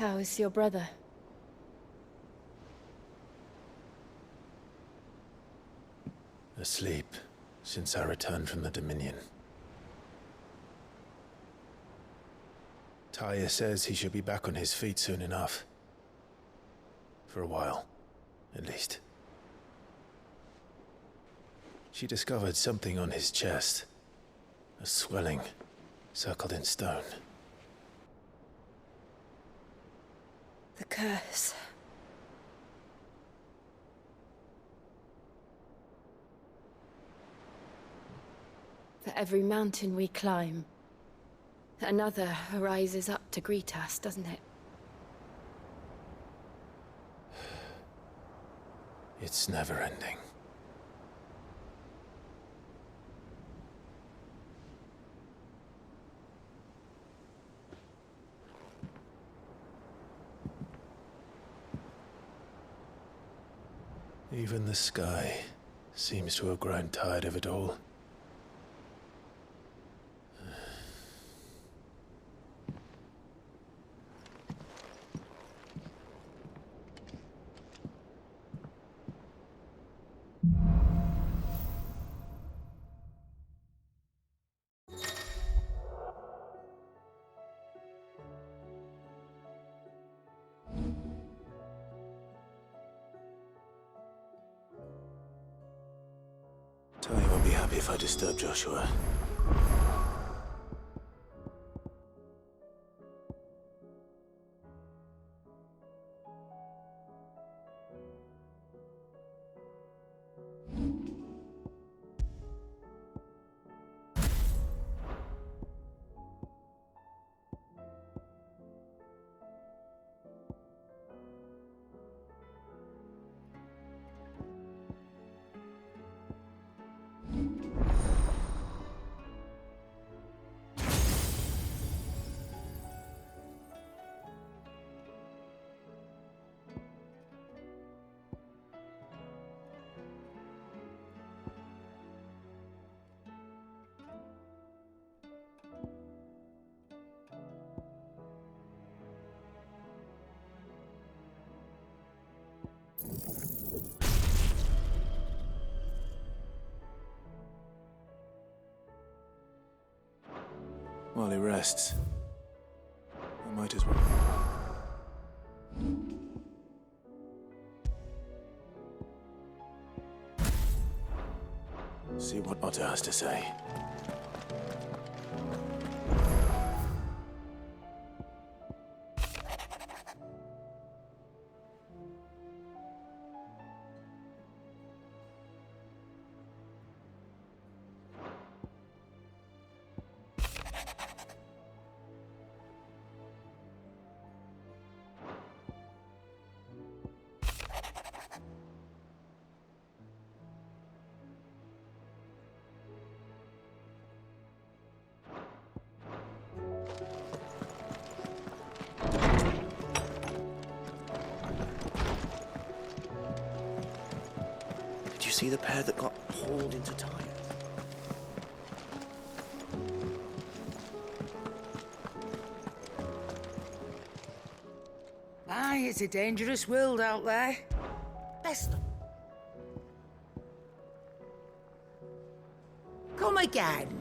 How is your brother? Asleep since I returned from the Dominion. Taya says he should be back on his feet soon enough. For a while, at least. She discovered something on his chest. A swelling, circled in stone. The curse. For every mountain we climb, another arises up to greet us, doesn't it? It's never ending. Even the sky seems to have grown tired of it all. Tony won't be happy if I disturb Joshua. While he rests, I might as well. See what Otto has to say. Did you see the pair that got hauled into time? Aye, it's a dangerous world out there. Best. Come again.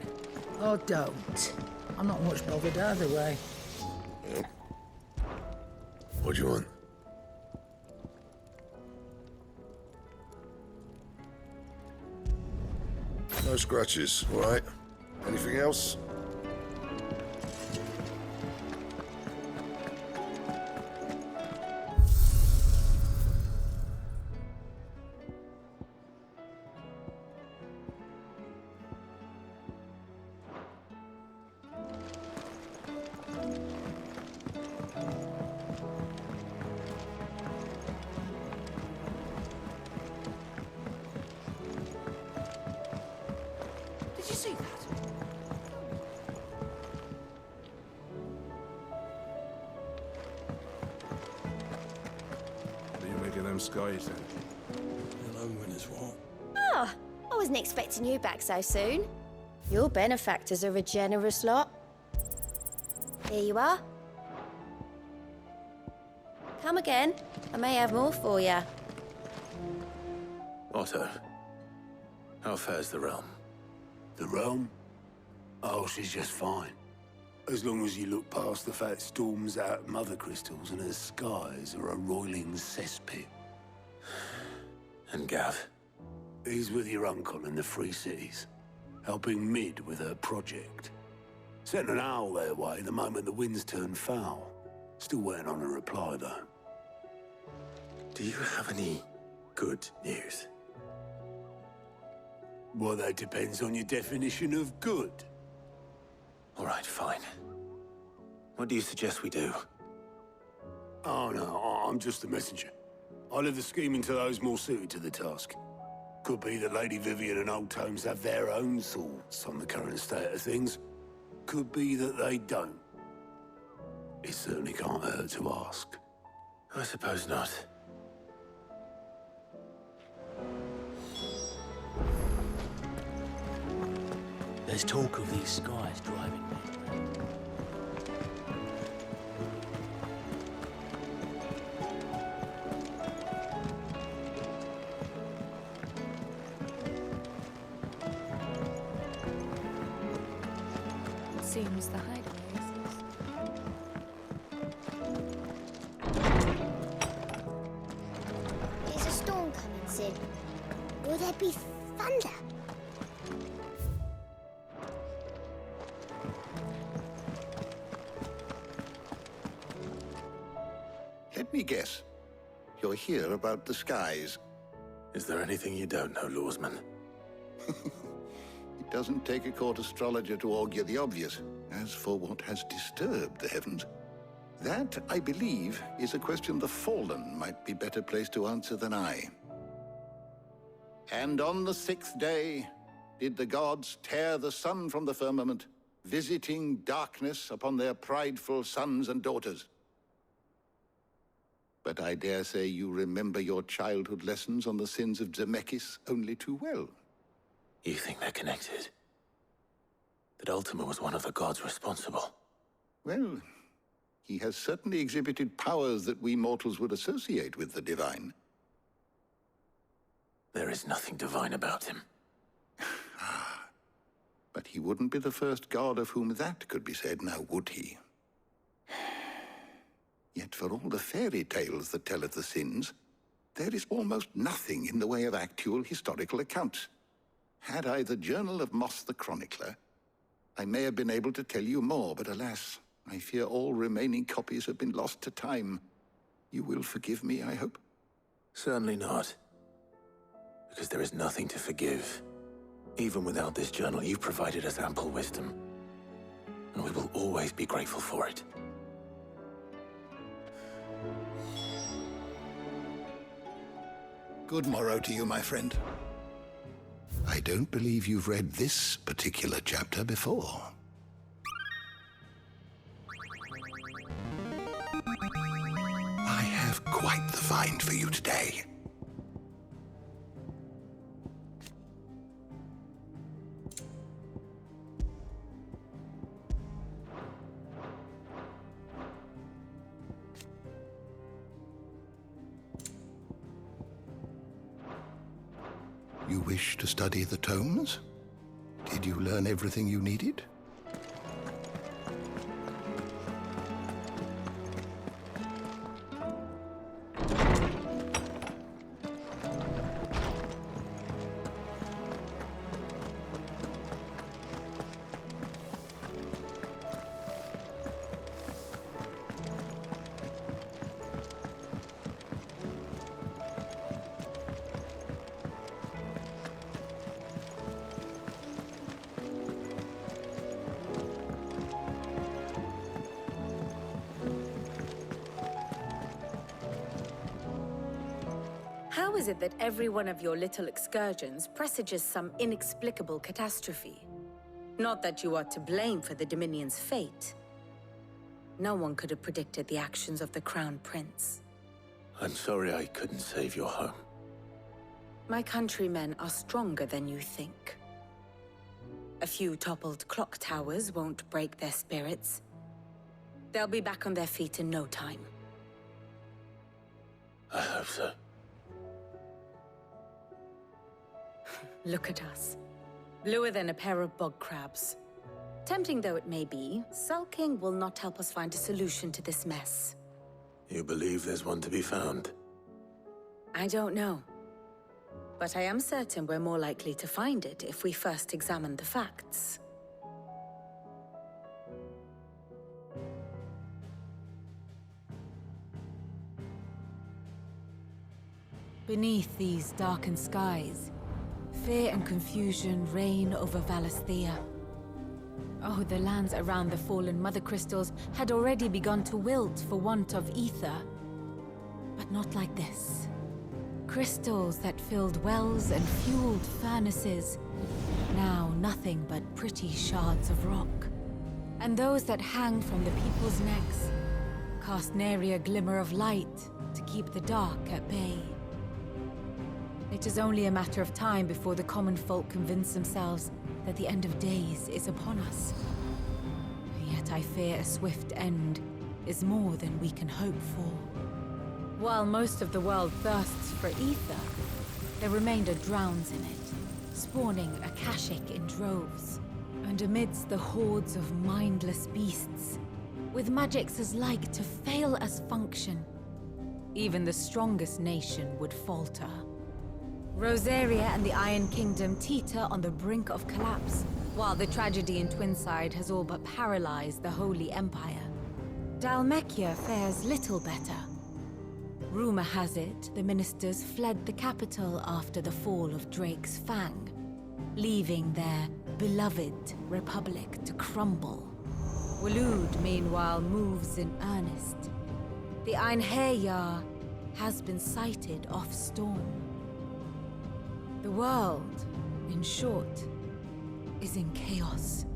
Or don't. I'm not much bothered either way. What do you want? No scratches, all right? Anything else? Did you see that? What do you make of them skies then? Hello, winners, what? Ah, I wasn't expecting you back so soon. Your benefactors are a generous lot. Here you are. Come again. I may have more for you. Otto, how fares the realm? The realm? Oh, she's just fine. As long as you look past the fat storms out mother crystals and her skies are a roiling cesspit. And Gav? He's with your uncle in the Free Cities, helping Mid with her project. Sent an owl their way the moment the winds turned foul. Still waiting on a reply, though. Do you have any good news? Well, that depends on your definition of good. All right, fine. What do you suggest we do? Oh, no, I'm just the messenger. I'll leave the scheming to those more suited to the task. Could be that Lady Vivian and Old Tomes have their own thoughts on the current state of things. Could be that they don't. It certainly can't hurt to ask. I suppose not. There's talk of these skies driving me. Seems the hideaway is. Is a storm coming soon? Will there be thunder? Let me guess. You're here about the skies. Is there anything you don't know, Lawsman? It doesn't take a court astrologer to augur the obvious. As for what has disturbed the heavens, that, I believe, is a question the Fallen might be better placed to answer than I. And on the 6th day did the gods tear the sun from the firmament, visiting darkness upon their prideful sons and daughters. But I dare say you remember your childhood lessons on the sins of Zemeckis only too well. You think they're connected? That Ultima was one of the gods responsible? Well, he has certainly exhibited powers that we mortals would associate with the divine. There is nothing divine about him. But he wouldn't be the first god of whom that could be said, now would he? Yet for all the fairy tales that tell of the sins, there is almost nothing in the way of actual historical accounts. Had I the Journal of Moss the Chronicler, I may have been able to tell you more, but alas, I fear all remaining copies have been lost to time. You will forgive me, I hope? Certainly not. Because there is nothing to forgive. Even without this journal, you've provided us ample wisdom. And we will always be grateful for it. Good morrow to you, my friend. I don't believe you've read this particular chapter before. I have quite the find for you today. You wish to study the tomes? Did you learn everything you needed? How is it that every one of your little excursions presages some inexplicable catastrophe? Not that you are to blame for the Dominion's fate. No one could have predicted the actions of the Crown Prince. I'm sorry I couldn't save your home. My countrymen are stronger than you think. A few toppled clock towers won't break their spirits. They'll be back on their feet in no time. I hope so. Look at us. Bluer than a pair of bog crabs. Tempting though it may be, sulking will not help us find a solution to this mess. You believe there's one to be found? I don't know. But I am certain we're more likely to find it if we first examine the facts. Beneath these darkened skies, fear and confusion reign over Valisthea. Oh, the lands around the fallen Mother Crystals had already begun to wilt for want of ether. But not like this. Crystals that filled wells and fueled furnaces, now nothing but pretty shards of rock. And those that hang from the people's necks cast nary a glimmer of light to keep the dark at bay. It is only a matter of time before the common folk convince themselves that the end of days is upon us. Yet I fear a swift end is more than we can hope for. While most of the world thirsts for ether, the remainder drowns in it, spawning Akashic in droves. And amidst the hordes of mindless beasts, with magics as like to fail as function, even the strongest nation would falter. Rosaria and the Iron Kingdom teeter on the brink of collapse, while the tragedy in Twinside has all but paralyzed the Holy Empire. Dalmekia fares little better. Rumor has it the ministers fled the capital after the fall of Drake's Fang, leaving their beloved republic to crumble. Waloed, meanwhile, moves in earnest. The Einherjar has been sighted off-storm. The world, in short, is in chaos.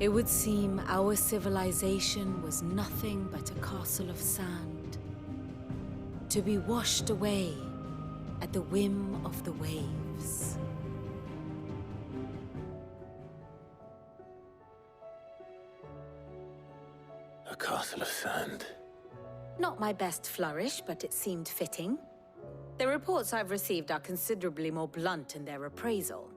It would seem our civilization was nothing but a castle of sand, to be washed away at the whim of the waves. A castle of sand. Not my best flourish, but it seemed fitting. The reports I've received are considerably more blunt in their appraisal.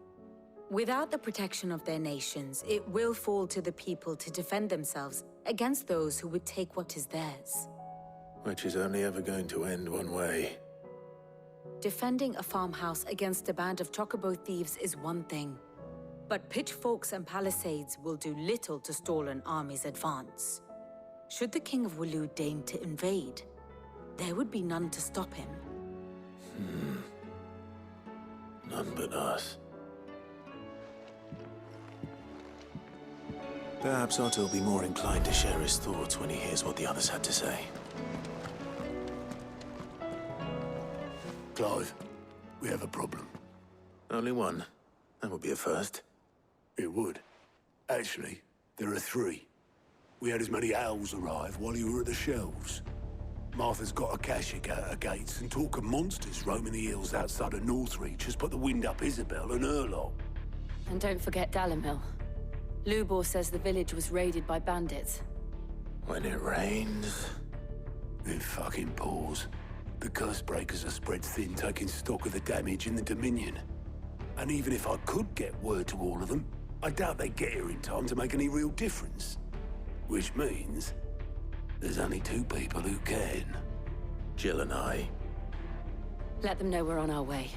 Without the protection of their nations, it will fall to the people to defend themselves against those who would take what is theirs. Which is only ever going to end one way. Defending a farmhouse against a band of chocobo thieves is one thing, but pitchforks and palisades will do little to stall an army's advance. Should the King of Waloed deign to invade, there would be none to stop him. None but us. Perhaps Otto will be more inclined to share his thoughts when he hears what the others had to say. Clive, we have a problem. Only one. That would be a first. It would. Actually, there are three. We had as many owls arrive while you were at the shelves. Martha's got Akashic out her gates, and talk of monsters roaming the hills outside of Northreach has put the wind up Isabel and her lot. And don't forget Dalimil. Lubor says the village was raided by bandits. When it rains... It fucking pours. The curse breakers are spread thin, taking stock of the damage in the Dominion. And even if I could get word to all of them, I doubt they'd get here in time to make any real difference. Which means... there's only two people who can. Jill and I. Let them know we're on our way.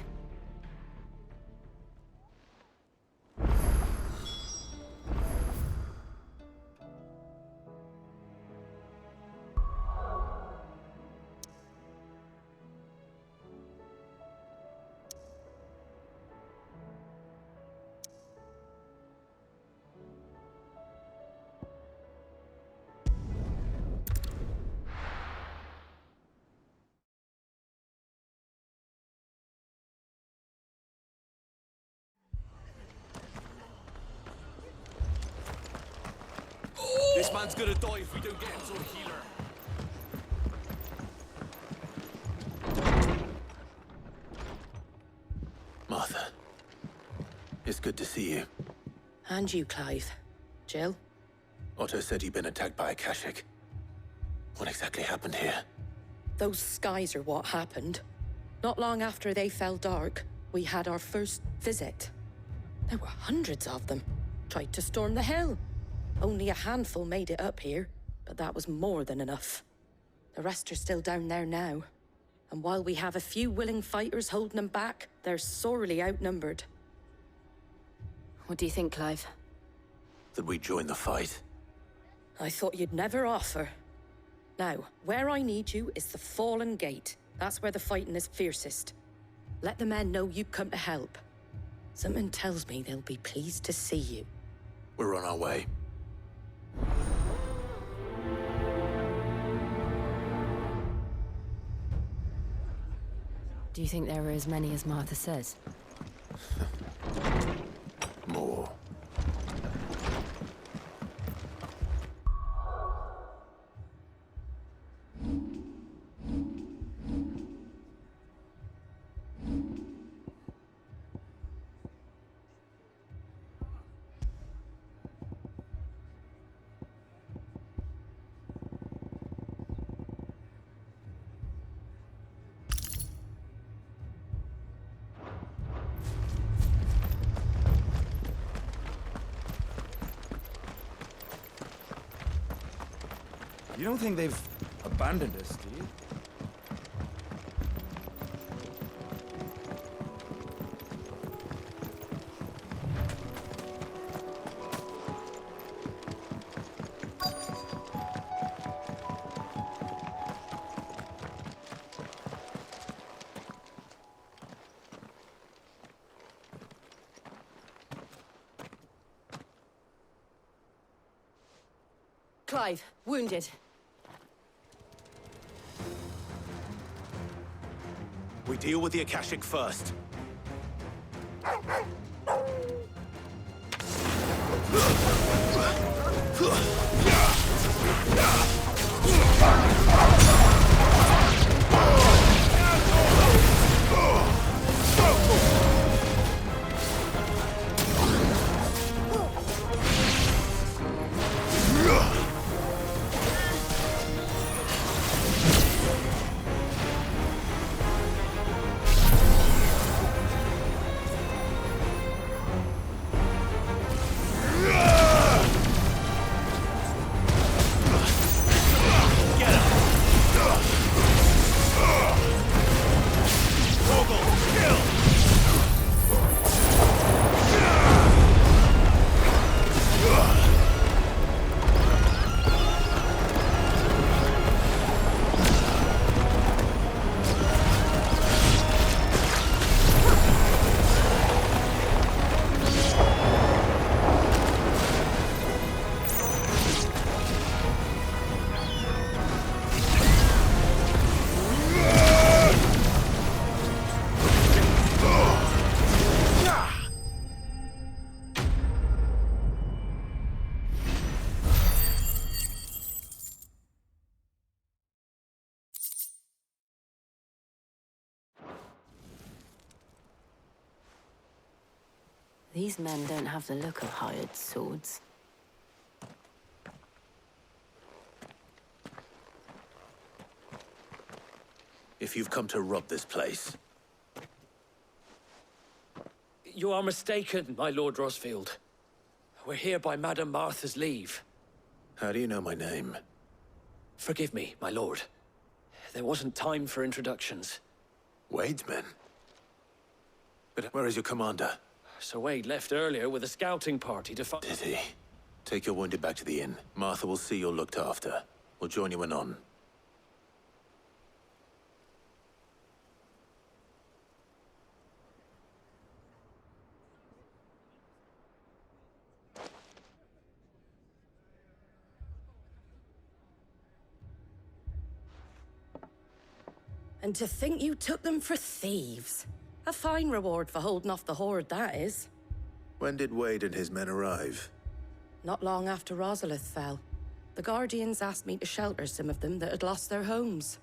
This man's gonna die if we don't get him to a healer. Martha. It's good to see you. And you, Clive. Jill? Otto said you'd been attacked by Akashic. What exactly happened here? Those skies are what happened. Not long after they fell dark, we had our first visit. There were hundreds of them. Tried to storm the hill. Only a handful made it up here, but that was more than enough. The rest are still down there now. And while we have a few willing fighters holding them back, they're sorely outnumbered. What do you think, Clive? That we join the fight. I thought you'd never offer. Now, where I need you is the Fallen Gate. That's where the fighting is fiercest. Let the men know you come to help. Something tells me they'll be pleased to see you. We're on our way. Do you think there are as many as Martha says? More. You don't think they've abandoned us, do you? Clive, wounded. We deal with the Akashic first. These men don't have the look of hired swords. If you've come to rob this place, You are mistaken, my Lord Rosfield. We're here by Madame Martha's leave. how do you know my name? Forgive me, my lord. There wasn't time for introductions. Wade's men? But where is your commander? Sir Wade left earlier with a scouting party to find... Did he? Take your wounded back to the inn. Martha will see you're looked after. We'll join you anon. And to think you took them for thieves. A fine reward for holding off the horde, that is. When did Wade and his men arrive? Not long after Rosalith fell. The Guardians asked me to shelter some of them that had lost their homes.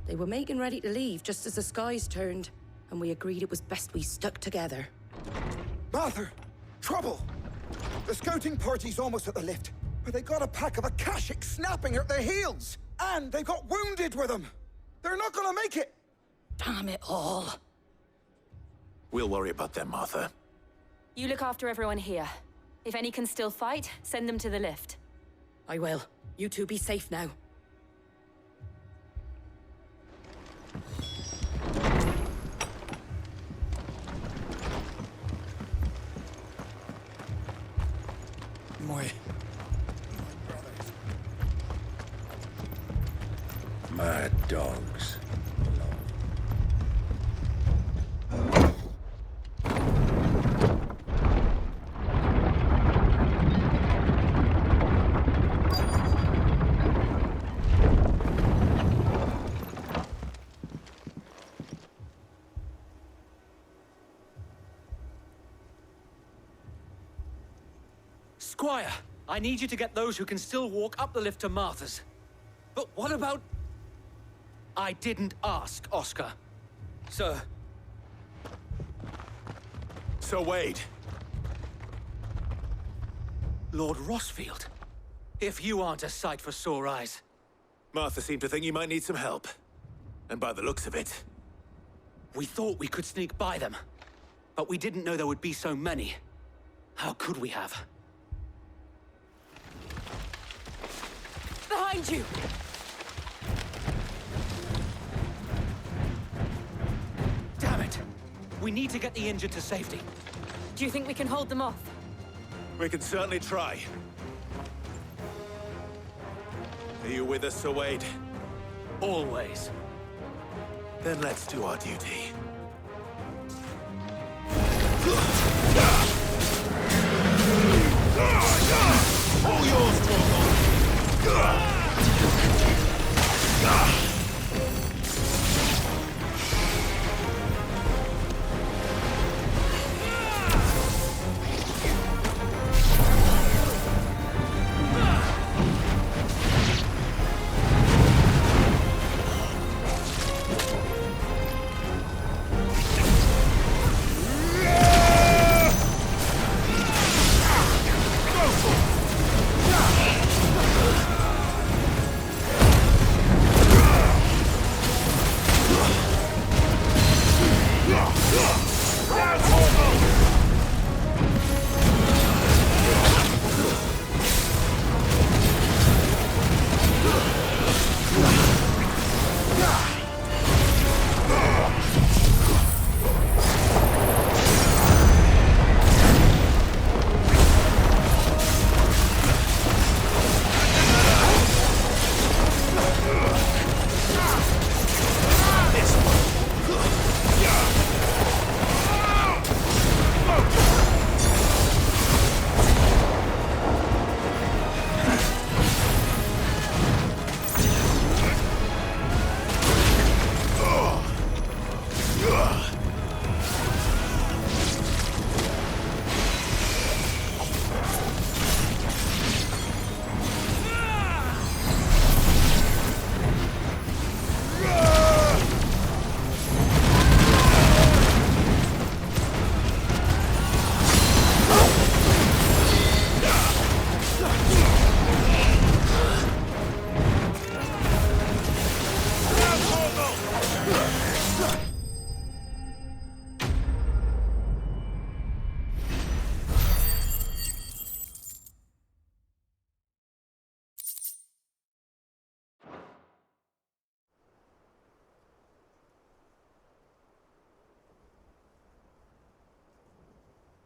They were making ready to leave just as the skies turned, and we agreed it was best we stuck together. Martha! Trouble! The scouting party's almost at the lift, but they got a pack of Akashic snapping at their heels! And they got wounded with them! They're not gonna make it! Damn it all. We'll worry about them, Martha. You look after everyone here. If any can still fight, send them to the lift. I will. You two be safe now. My Mad dogs. Squire, I need you to get those who can still walk up the lift to Martha's. But what about... I didn't ask, Oscar. Sir. So Wade. Lord Rosfield. If you aren't a sight for sore eyes. Martha seemed to think you might need some help. And by the looks of it... We thought we could sneak by them. But we didn't know there would be so many. How could we have? Behind you! Damn it! We need to get the injured to safety. Do you think we can hold them off? We can certainly try. Are you with us, Sir Wade? Always. Then let's do our duty. All yours, Torgal!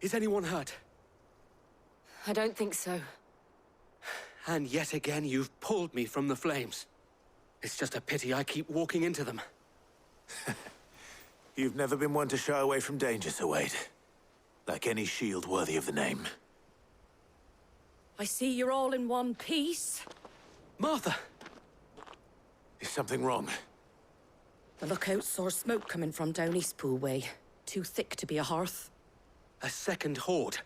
Is anyone hurt? I don't think so. And yet again, you've pulled me from the flames. It's just a pity I keep walking into them. You've never been one to shy away from danger, Sir Wade. Like any shield worthy of the name. I see you're all in one piece. Martha! Is something wrong? The lookout saw smoke coming from down Eastpool way. Too thick to be a hearth. A second horde.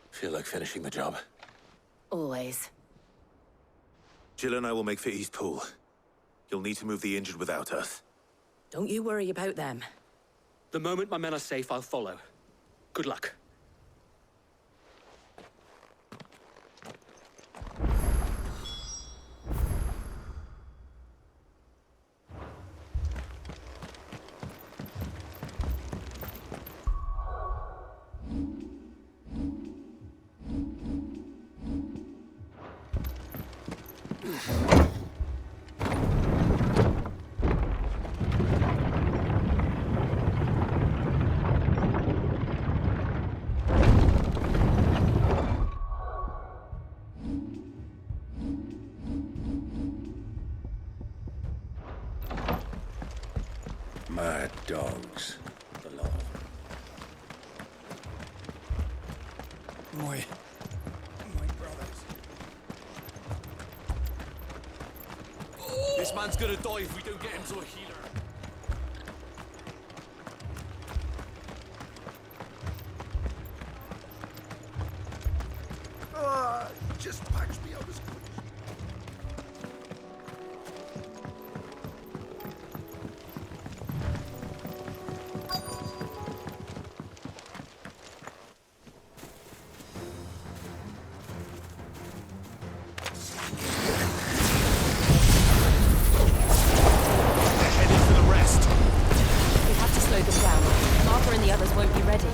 Feel like finishing the job. Always. Jill and I will make for Eastpool. You'll need to move the injured without us. Don't you worry about them. The moment my men are safe, I'll follow. Good luck. Mad dogs. The lot of them. My brothers. This man's gonna die if we don't get him to a healer. Just patch me up as quick. We have to slow them down. Martha and the others won't be ready.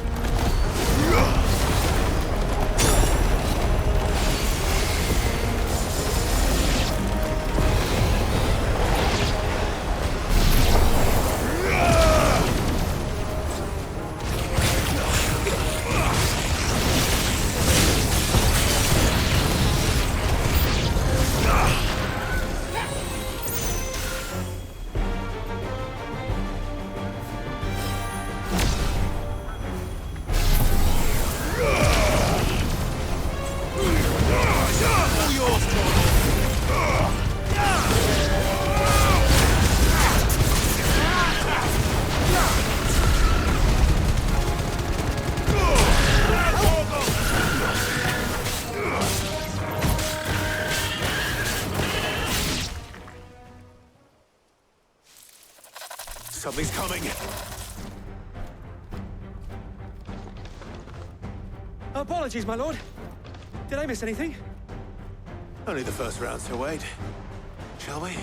Something's coming. Apologies, my lord. Did I miss anything? Only the first round, so wait. Shall we?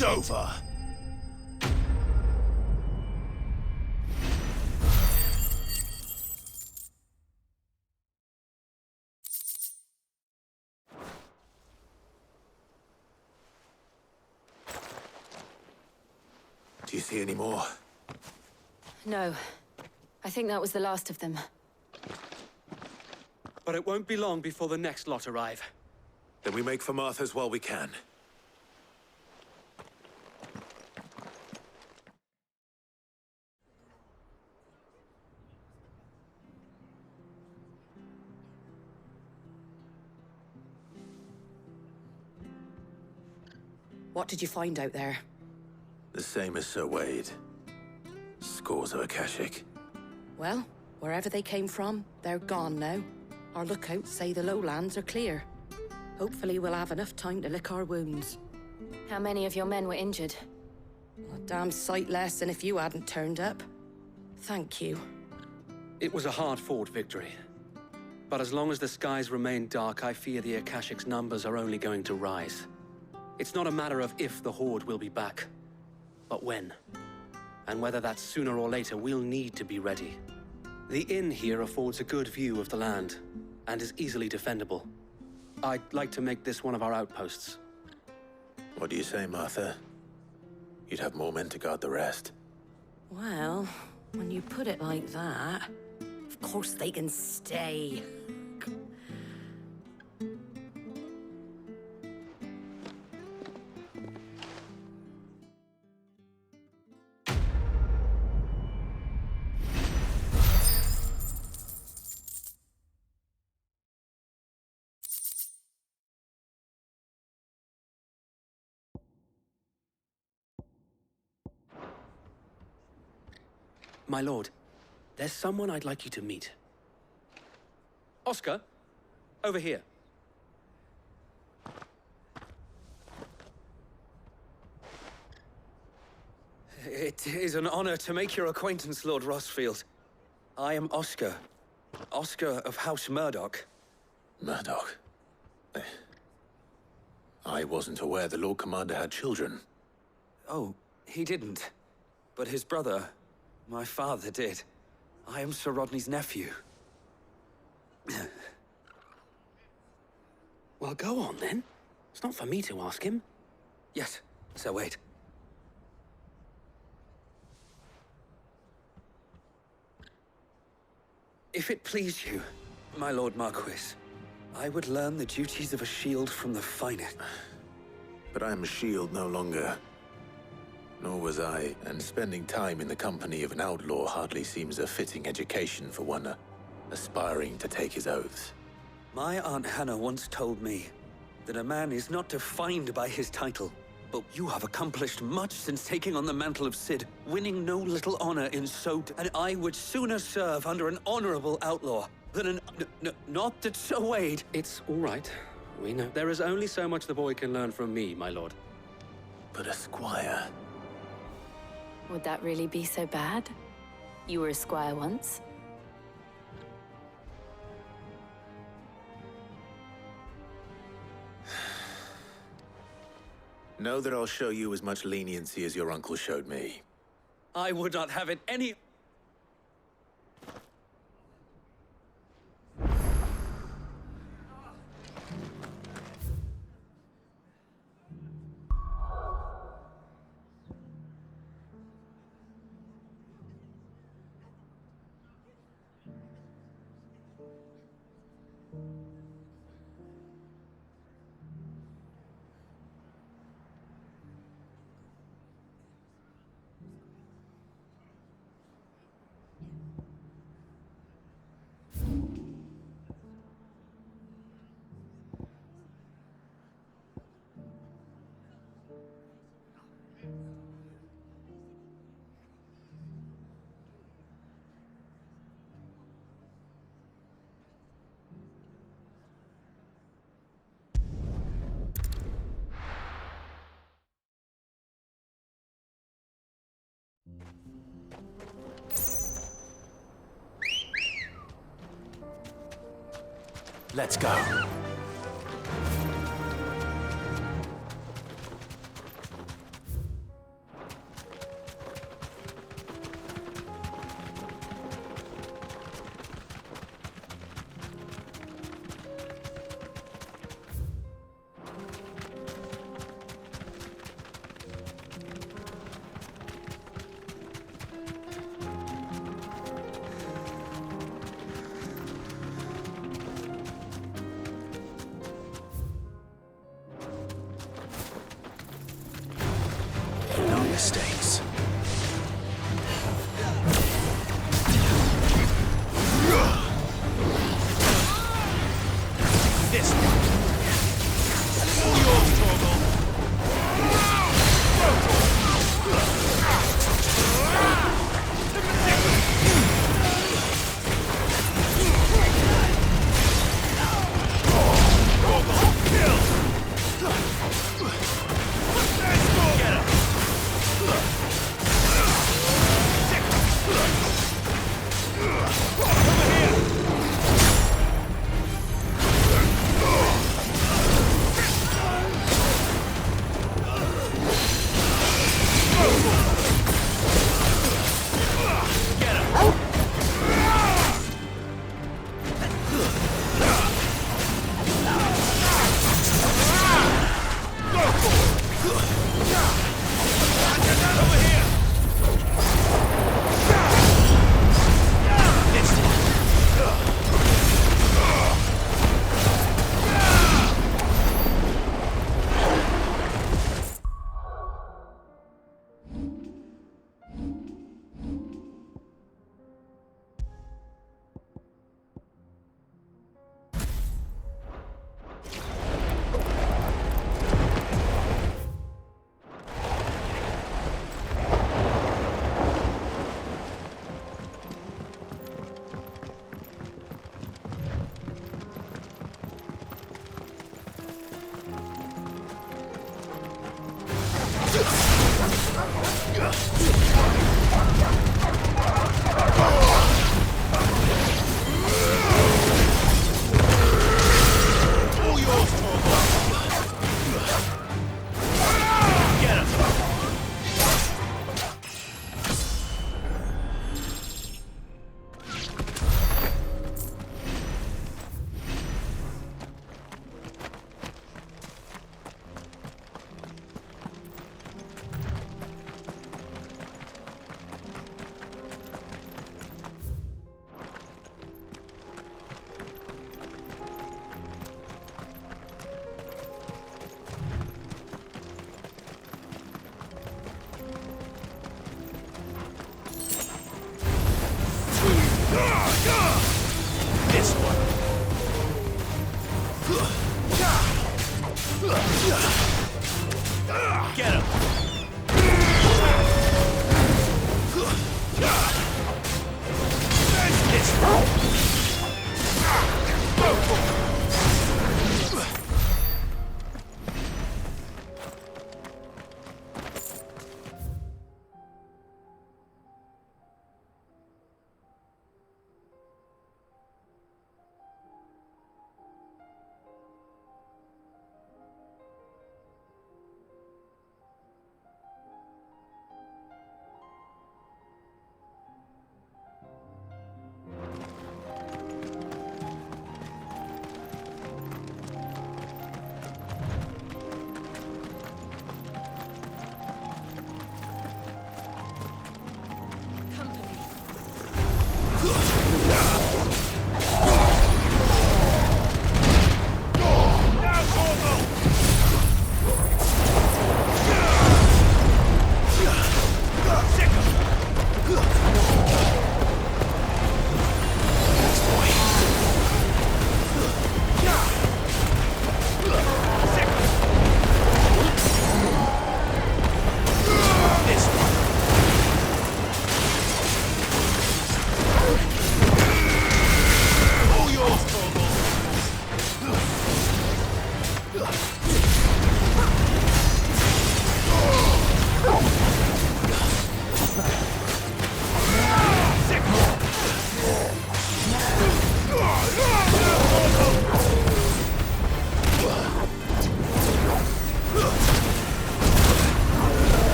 It's over. Do you see any more? No. I think that was the last of them. But it won't be long before the next lot arrive. Then we make for Martha's while we can. What did you find out there? The same as Sir Wade. Scores of Akashic. Well, wherever they came from, they're gone now. Our lookouts say the lowlands are clear. Hopefully we'll have enough time to lick our wounds. How many of your men were injured? A damn sight less than if you hadn't turned up. Thank you. It was a hard-fought victory. But as long as the skies remain dark, I fear the Akashic's numbers are only going to rise. It's not a matter of if the Horde will be back, but when. And whether that's sooner or later, we'll need to be ready. The inn here affords a good view of the land, and is easily defendable. I'd like to make this one of our outposts. What do you say, Martha? You'd have more men to guard the rest. Well, when you put it like that, of course they can stay. My lord, there's someone I'd like you to meet. Oscar, over here. It is an honor to make your acquaintance, Lord Rossfield. I am Oscar. Oscar of House Murdoch. Murdoch? I wasn't aware the Lord Commander had children. Oh, he didn't. But his brother, my father, did. I am Sir Rodney's nephew. Well, go on, then. It's not for me to ask him. Yes, Sir Wade. If it please you, my Lord Marquis, I would learn the duties of a shield from the finest. But I am a shield no longer. Nor was I, and spending time in the company of an outlaw hardly seems a fitting education for one aspiring to take his oaths. My Aunt Hannah once told me that a man is not defined by his title, but you have accomplished much since taking on the mantle of Cid, winning no little honor in so... And I would sooner serve under an honorable outlaw than an... not that Sir Wade... It's all right. We know. There is only so much the boy can learn from me, my lord. But a squire... Would that really be so bad? You were a squire once. Know that I'll show you as much leniency as your uncle showed me. I would not have it any... Let's go. Mistakes. This one. Yours, Torgal. Get him.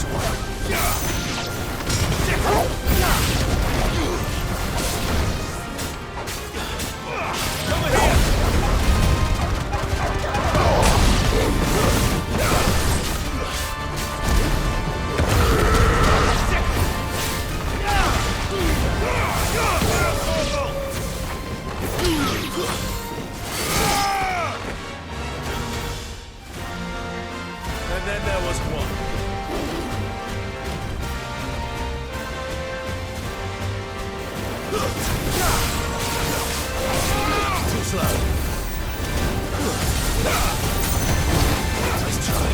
this way. And then there was one. Too slow. Let's try.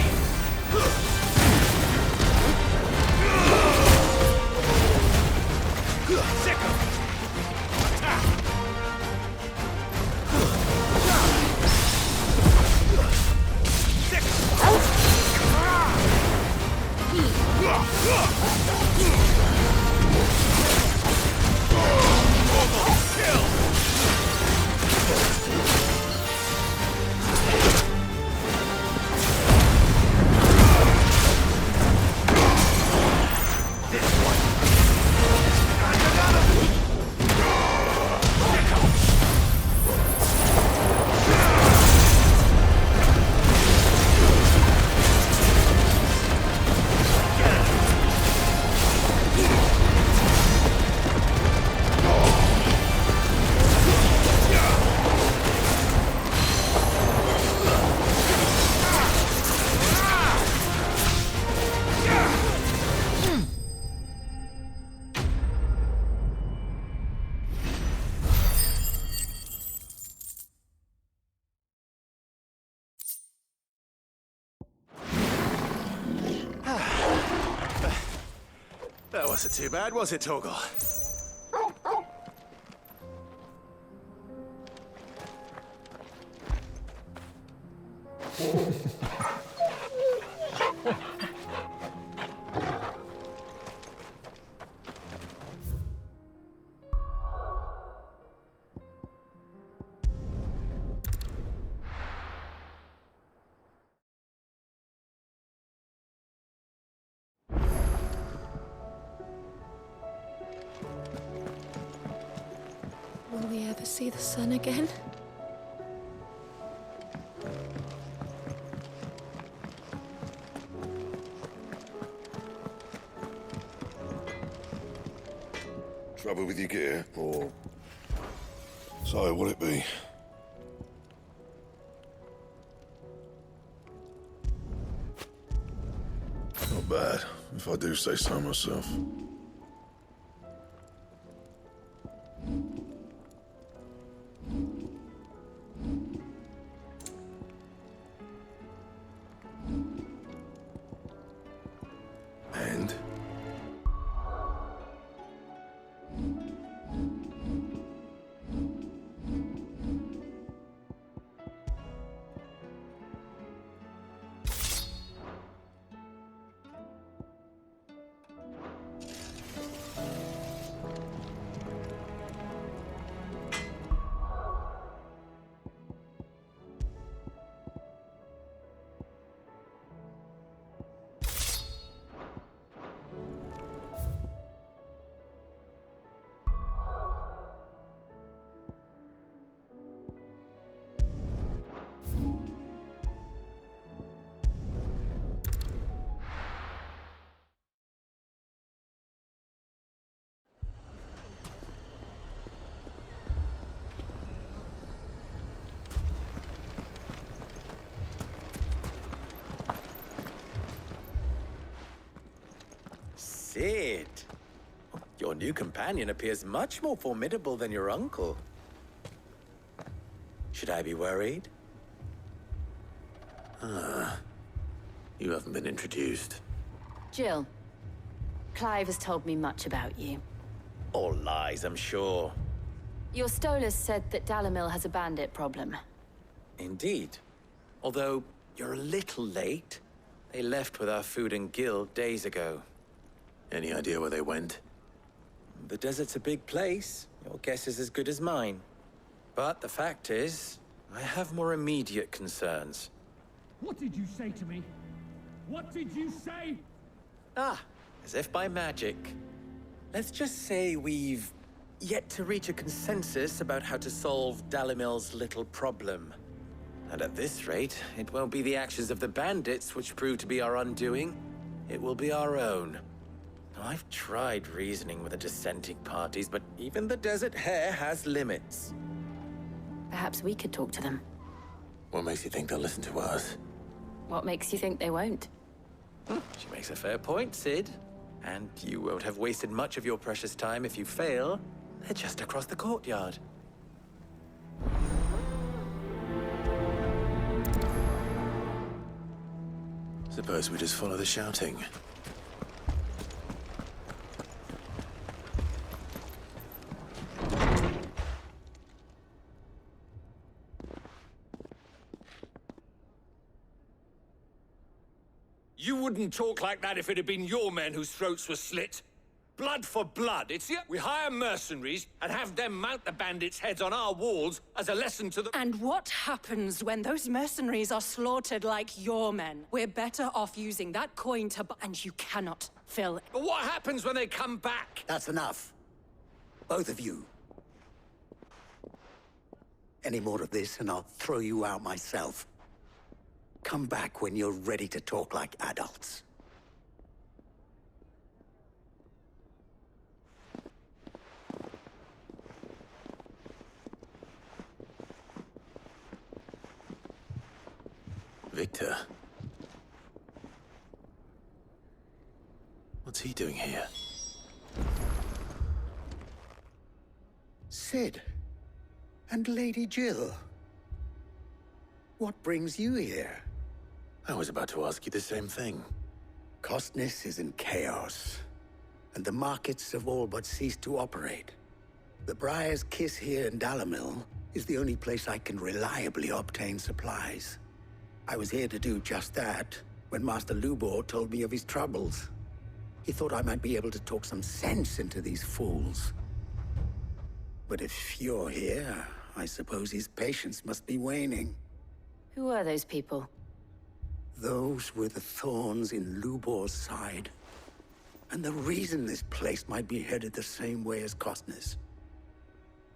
Sick of it. Attack. Sick of it. That wasn't too bad, was it, Torgal? Will we ever see the sun again? Trouble with your gear, or... So, will it be? Not bad, if I do say so myself. And? Sid, your new companion appears much more formidable than your uncle. Should I be worried? You haven't been introduced. Jill, Clive has told me much about you. All lies, I'm sure. Your Stolas said that Dalamil has a bandit problem. Indeed. Although, you're a little late. They left with our food and guild days ago. Any idea where they went? The desert's a big place. Your guess is as good as mine. But the fact is, I have more immediate concerns. What did you say to me? What did you say? Ah, as if by magic. Let's just say we've yet to reach a consensus about how to solve Dalimil's little problem. And at this rate, it won't be the actions of the bandits which prove to be our undoing. It will be our own. I've tried reasoning with the dissenting parties, but even the Desert Hare has limits. Perhaps we could talk to them. What makes you think they'll listen to us? What makes you think they won't? She makes a fair point, Sid. And you won't have wasted much of your precious time if you fail. They're just across the courtyard. Suppose we just follow the shouting. You wouldn't talk like that if it had been your men whose throats were slit. Blood for blood, it's here. We hire mercenaries and have them mount the bandits' heads on our walls as a lesson to the— And what happens when those mercenaries are slaughtered like your men? We're better off using that coin to and you cannot fill it. But what happens when they come back? That's enough. Both of you. Any more of this and I'll throw you out myself. Come back when you're ready to talk like adults. Victor. What's he doing here? Sid. And Lady Jill. What brings you here? I was about to ask you the same thing. Costness is in chaos, and the markets have all but ceased to operate. The Briar's Kiss here in Dalimil is the only place I can reliably obtain supplies. I was here to do just that when Master Lubor told me of his troubles. He thought I might be able to talk some sense into these fools. But if you're here, I suppose his patience must be waning. Who are those people? Those were the thorns in Lubor's side. And the reason this place might be headed the same way as Costness.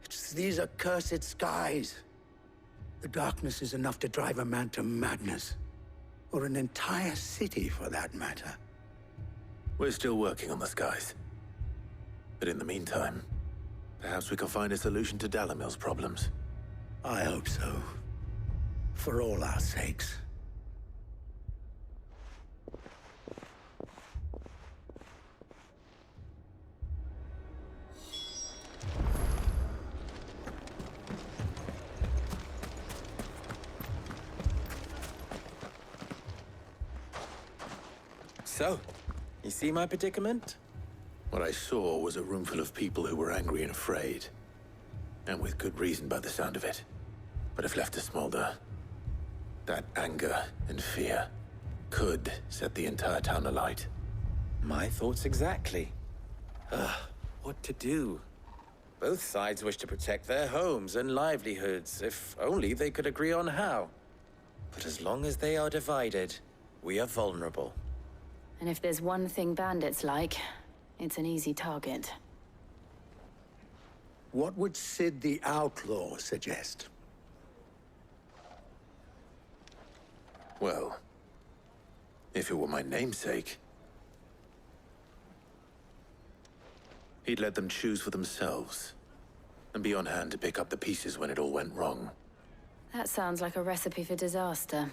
It's these accursed skies. The darkness is enough to drive a man to madness. Or an entire city, for that matter. We're still working on the skies. But in the meantime, perhaps we can find a solution to Dalimil's problems. I hope so. For all our sakes. So, you see my predicament? What I saw was a room full of people who were angry and afraid. And with good reason by the sound of it. But if left to smolder, that anger and fear could set the entire town alight. My thoughts exactly. What to do? Both sides wish to protect their homes and livelihoods, if only they could agree on how. But as long as they are divided, we are vulnerable. And if there's one thing bandits like, it's an easy target. What would Sid the Outlaw suggest? Well, if it were my namesake, he'd let them choose for themselves, and be on hand to pick up the pieces when it all went wrong. That sounds like a recipe for disaster.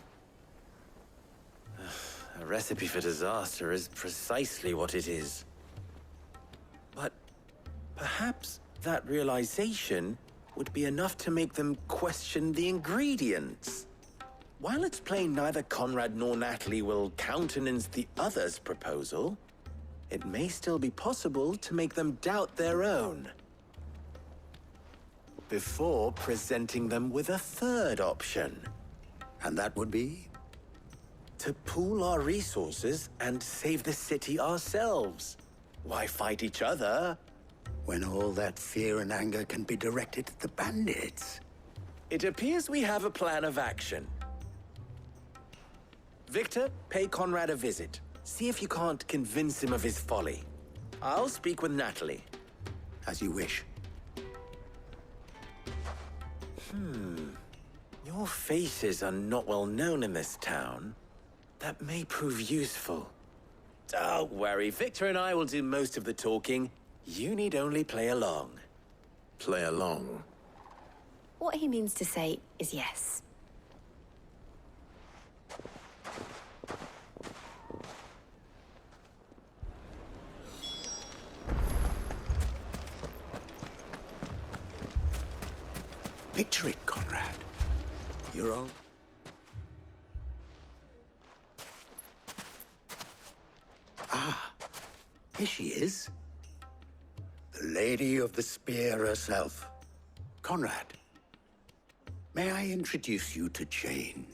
A recipe for disaster is precisely what it is. But perhaps that realization would be enough to make them question the ingredients. While it's plain neither Conrad nor Natalie will countenance the other's proposal, it may still be possible to make them doubt their own. Before presenting them with a third option. And that would be? To pool our resources and save the city ourselves. Why fight each other? When all that fear and anger can be directed at the bandits. It appears we have a plan of action. Victor, pay Conrad a visit. See if you can't convince him of his folly. I'll speak with Natalie. As you wish. Your faces are not well known in this town. That may prove useful. Don't worry, Victor and I will do most of the talking. You need only play along. Play along? What he means to say is yes. Picture it, Conrad. You're all... Ah, here she is. The Lady of the Spear herself. Conrad, may I introduce you to Jane,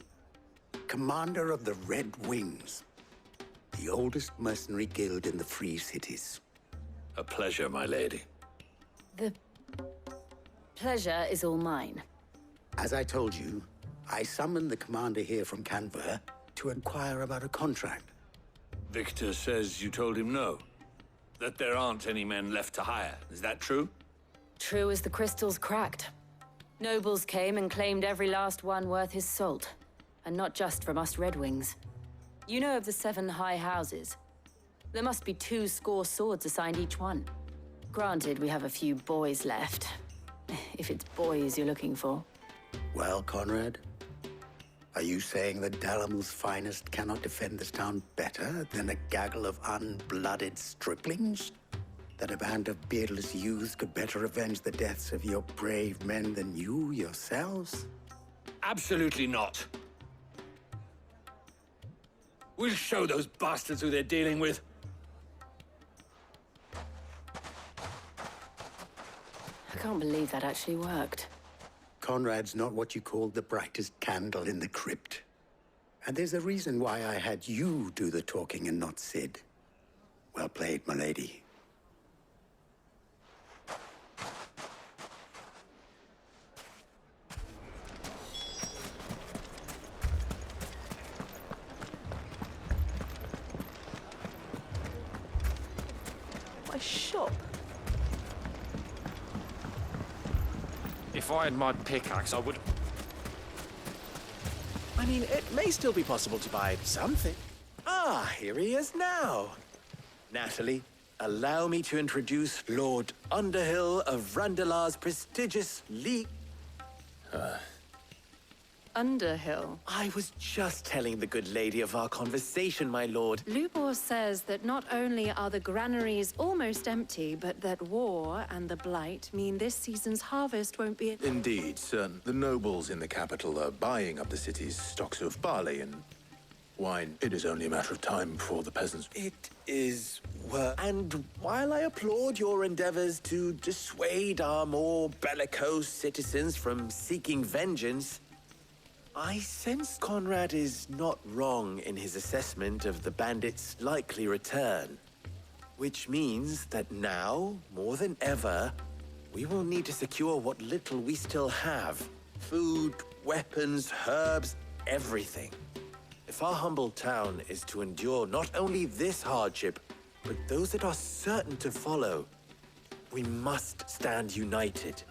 commander of the Red Wings, the oldest mercenary guild in the Free Cities. A pleasure, my lady. The pleasure is all mine. As I told you, I summoned the commander here from Canver to inquire about a contract. Victor says you told him no. That there aren't any men left to hire. Is that true? True as the crystals cracked. Nobles came and claimed every last one worth his salt. And not just from us Red Wings. You know of the 7 high houses. There must be 2 swords assigned each one. Granted, we have a few boys left. If it's boys you're looking for. Well, Conrad, are you saying that Dalamil's finest cannot defend this town better than a gaggle of unblooded striplings? That a band of beardless youths could better avenge the deaths of your brave men than you yourselves? Absolutely not. We'll show those bastards who they're dealing with. I can't believe that actually worked. Conrad's not what you call the brightest candle in the crypt. And there's a reason why I had you do the talking and not Sid. Well played, my lady. My shop. If I had my pickaxe, I would... I mean, it may still be possible to buy something. Ah, here he is now. Natalie, allow me to introduce Lord Underhill of Randalar's prestigious League. Underhill? I was just telling the good lady of our conversation, my lord. Lubor says that not only are the granaries almost empty, but that war and the Blight mean this season's harvest won't be... Indeed, certain. The nobles in the capital are buying up the city's stocks of barley and wine. It is only a matter of time before the peasants... It is and while I applaud your endeavors to dissuade our more bellicose citizens from seeking vengeance, I sense Conrad is not wrong in his assessment of the bandits' likely return. Which means that now, more than ever, we will need to secure what little we still have. Food, weapons, herbs, everything. If our humble town is to endure not only this hardship, but those that are certain to follow, we must stand united.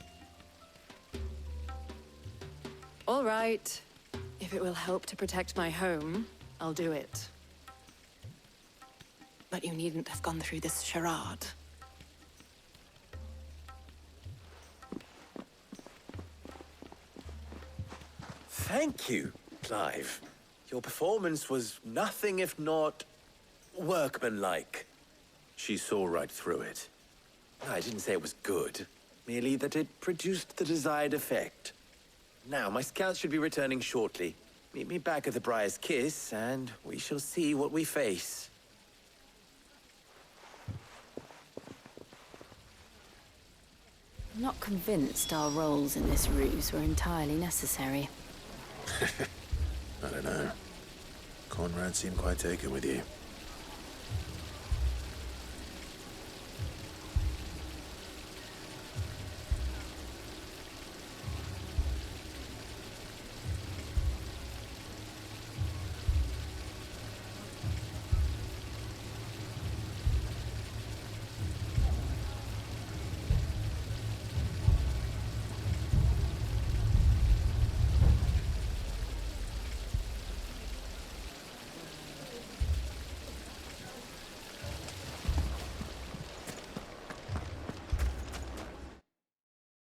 All right. If it will help to protect my home, I'll do it. But you needn't have gone through this charade. Thank you, Clive. Your performance was nothing if not workmanlike. She saw right through it. I didn't say it was good, merely that it produced the desired effect. Now, my scouts should be returning shortly. Meet me back at the Briar's Kiss, and we shall see what we face. I'm not convinced our roles in this ruse were entirely necessary. I don't know. Conrad seemed quite taken with you.